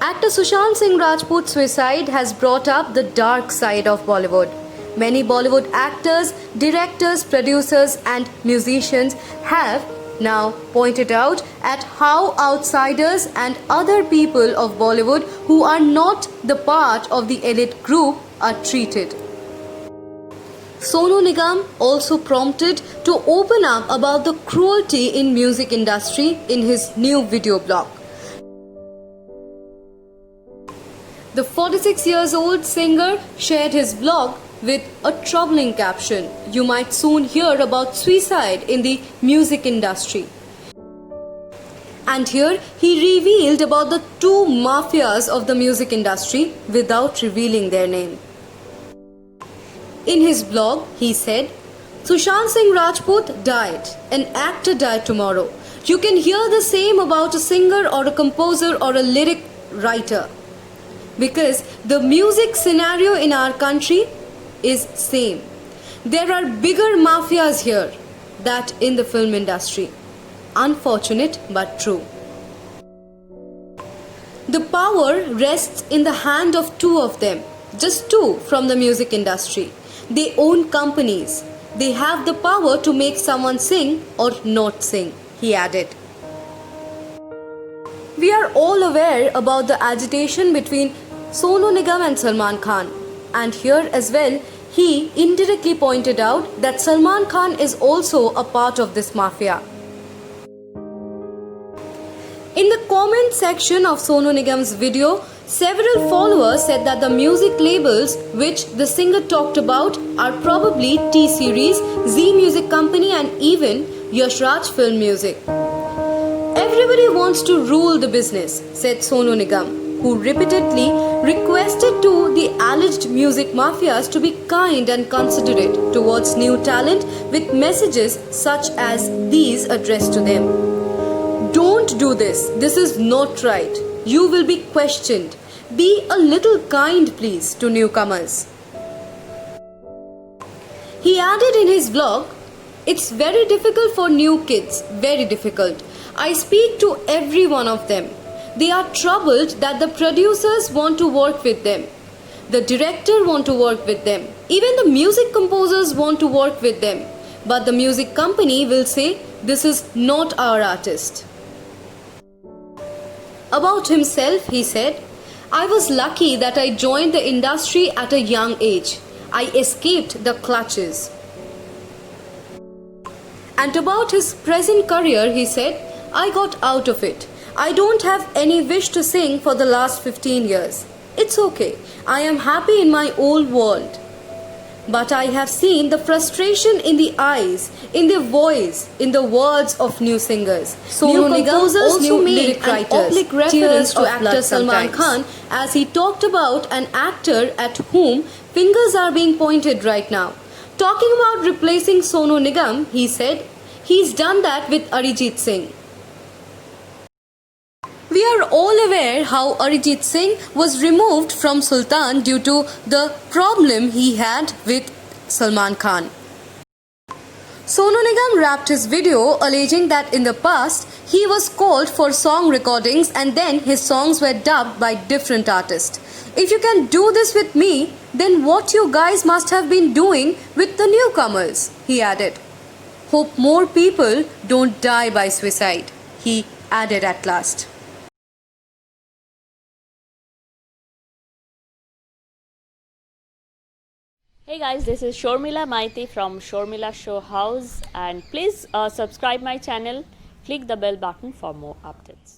Actor Sushant Singh Rajput's suicide has brought up the dark side of Bollywood. Many Bollywood actors, directors, producers, and musicians have now pointed out at how outsiders and other people of Bollywood who are not the part of the elite group are treated. Sonu Nigam also prompted to open up about the cruelty in music industry in his new video blog. The 46 years old singer shared his blog with a troubling caption, "You might soon hear about suicide in the music industry." And here he revealed about the two mafias of the music industry without revealing their name. In his blog, he said, "Sushant Singh Rajput died. An actor died tomorrow. You can hear the same about a singer or a composer or a lyric writer. Because the music scenario in our country is same. There are bigger mafias here than in the film industry. Unfortunate but true. The power rests in the hand of two of them, just two from the music industry. They own companies. They have the power to make someone sing or not sing," he added. We are all aware about the agitation between Sonu Nigam and Salman Khan, and here as well he indirectly pointed out that Salman Khan is also a part of this mafia. In the comment section of Sonu Nigam's video, several followers said that the music labels which the singer talked about are probably T-Series, Zee Music Company and even Yash Raj Film Music. "Everybody wants to rule the business," said Sonu Nigam, who repeatedly requested to the alleged music mafias to be kind and considerate towards new talent with messages such as these addressed to them. "Don't do this. This is not right. You will be questioned. Be a little kind, please, to newcomers." He added in his blog, "It's very difficult for new kids. Very difficult. I speak to every one of them. They are troubled that the producers want to work with them. The director want to work with them. Even the music composers want to work with them. But the music company will say, this is not our artist." About himself, he said, "I was lucky that I joined the industry at a young age. I escaped the clutches." And about his present career, he said, "I got out of it. I don't have any wish to sing for the last 15 years. It's okay. I am happy in my old world. But I have seen the frustration in the eyes, in their voice, in the words of new singers." Sonu Nigam also made an oblique reference to actor Salman Khan as he talked about an actor at whom fingers are being pointed right now. Talking about replacing Sonu Nigam, he said, "He's done that with Arijit Singh." We are all aware how Arijit Singh was removed from Sultan due to the problem he had with Salman Khan. Sonu Nigam wrapped his video alleging that in the past he was called for song recordings and then his songs were dubbed by different artists. "If you can do this with me, then what you guys must have been doing with the newcomers," he added. "Hope more people don't die by suicide," he added at last. Hey guys, this is Shormila Maiti from Shormila Show House, and please subscribe my channel, click the bell button for more updates.